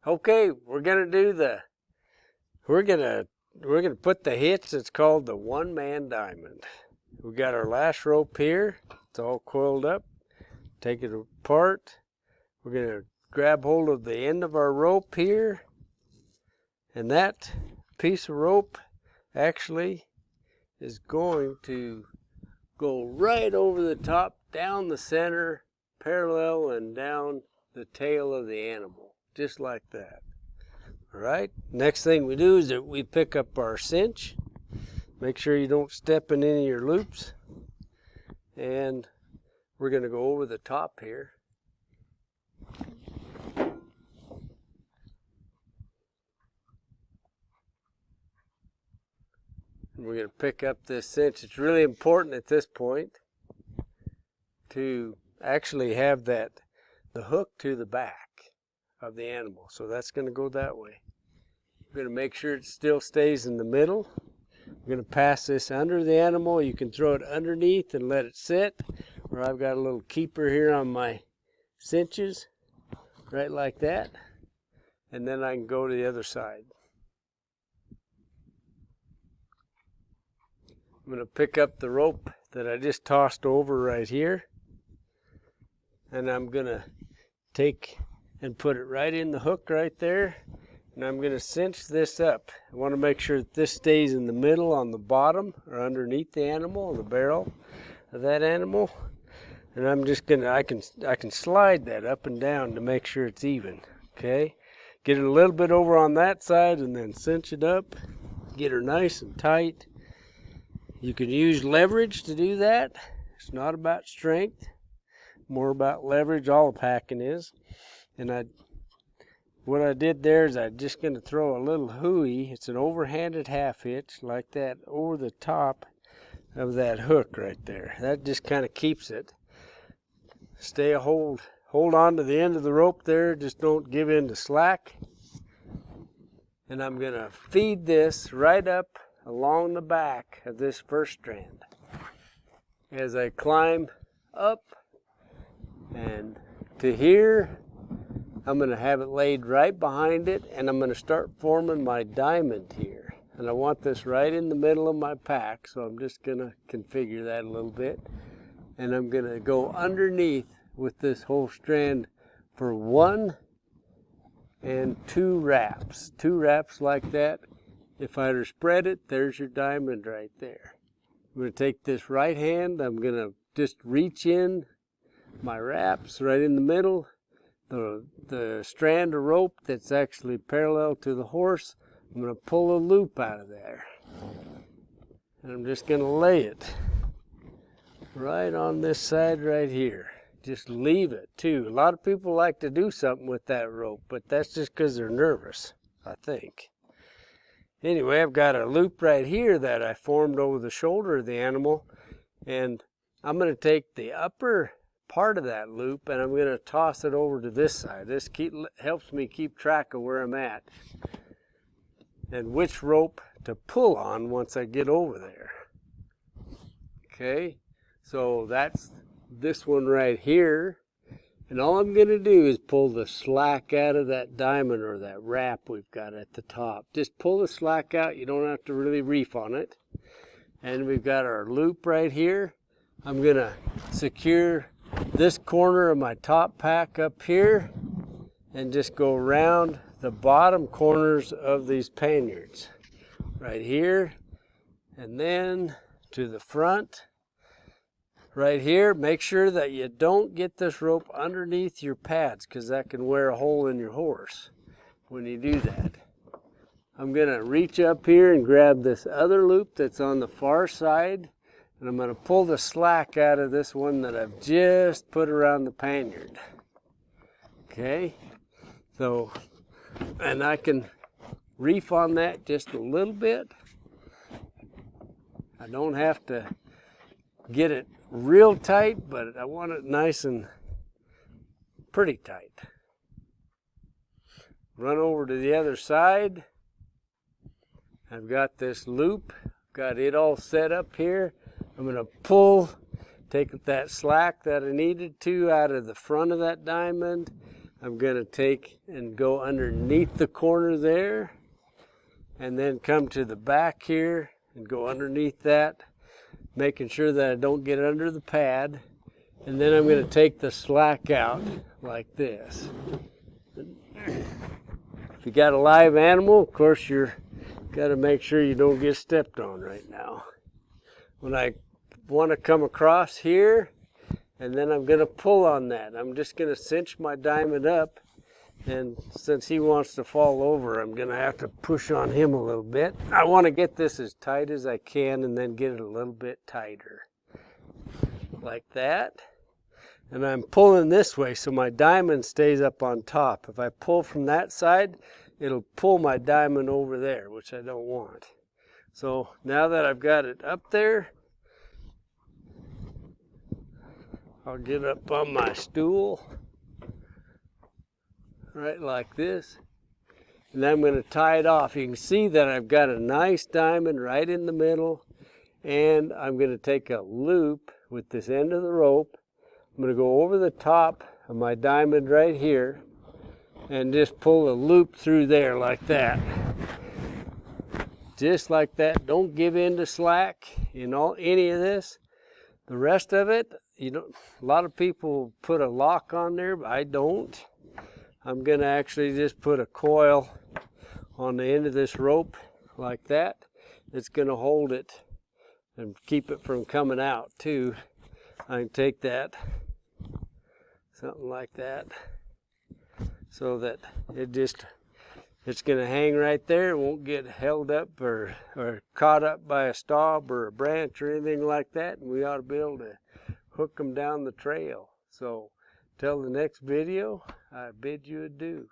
Okay, we're gonna put the hitch that's called the Man Diamond. We got our lash rope here. It's all coiled up. Take it apart. We're gonna grab hold of the end of our rope here, and that piece of rope actually is going to go right over the top, down the center, parallel, and down the tail of the animal, just like that. All right, next thing we do is that we pick up our cinch. Make sure you don't step in any of your loops. And we're going to go over the top here. And we're going to pick up this cinch. It's really important at this point to actually have the hook to the back of the animal. So that's going to go that way. We're going to make sure it still stays in the middle. We're going to pass this under the animal. You can throw it underneath and let it sit. Or I've got a little keeper here on my cinches, right like that. And then I can go to the other side. I'm going to pick up the rope that I just tossed over right here. And I'm going to take and put it right in the hook right there. And I'm going to cinch this up. I want to make sure that this stays in the middle on the bottom or underneath the animal, the barrel of that animal. And I'm just going to, I can slide that up and down to make sure it's even. Okay? Get it a little bit over on that side and then cinch it up. Get her nice and tight. You can use leverage to do that. It's not about strength. More about leverage. All the packing is. And what I did there is I'm just going to throw a little hooey. It's an overhanded half hitch like that over the top of that hook right there. That just kind of keeps it. Hold on to the end of the rope there. Just don't give in to slack. And I'm going to feed this right up along the back of this first strand. As I climb up and to here, I'm going to have it laid right behind it, and I'm going to start forming my diamond here. And I want this right in the middle of my pack, so I'm just going to configure that a little bit. And I'm going to go underneath with this whole strand for 1 and 2 wraps. 2 wraps like that. If I were to spread it, there's your diamond right there. I'm going to take this right hand. I'm going to just reach in my wraps right in the middle. The strand of rope that's actually parallel to the horse, I'm going to pull a loop out of there. And I'm just going to lay it right on this side right here. Just leave it too. A lot of people like to do something with that rope, but that's just because they're nervous, I think. Anyway, I've got a loop right here that I formed over the shoulder of the animal, and I'm going to take the upper part of that loop and I'm going to toss it over to this side. This helps me keep track of where I'm at and which rope to pull on once I get over there. Okay, so that's this one right here, and all I'm going to do is pull the slack out of that diamond or that wrap we've got at the top. Just pull the slack out. You don't have to really reef on it. And we've got our loop right here. I'm going to secure this corner of my top pack up here and just go around the bottom corners of these panniers right here and then to the front right here. Make sure that you don't get this rope underneath your pads because that can wear a hole in your horse when you do that. I'm going to reach up here and grab this other loop that's on the far side. And I'm going to pull the slack out of this one that I've just put around the panniard. Okay, so, and I can reef on that just a little bit. I don't have to get it real tight, but I want it nice and pretty tight. Run over to the other side. I've got this loop, got it all set up here. I'm going to take that slack that I needed to out of the front of that diamond. I'm going to take and go underneath the corner there, and then come to the back here and go underneath that, making sure that I don't get under the pad. And then I'm going to take the slack out like this. If you got a live animal, of course you're got to make sure you don't get stepped on right now. When I want to come across here, and then I'm going to pull on that. I'm just going to cinch my diamond up, and since he wants to fall over, I'm going to have to push on him a little bit. I want to get this as tight as I can and then get it a little bit tighter. Like that. And I'm pulling this way so my diamond stays up on top. If I pull from that side, it'll pull my diamond over there, which I don't want. So now that I've got it up there, I'll get up on my stool, right like this, and I'm going to tie it off. You can see that I've got a nice diamond right in the middle, and I'm going to take a loop with this end of the rope. I'm going to go over the top of my diamond right here and just pull a loop through there like that. Just like that. Don't give in to slack in any of this. The rest of it, a lot of people put a lock on there, but I don't. I'm going to actually just put a coil on the end of this rope like that. It's going to hold it and keep it from coming out too. I can take that, something like that, so that it's going to hang right there. It won't get held up or caught up by a stub or a branch or anything like that. And we ought to be able to hook them down the trail. So till the next video, I bid you adieu.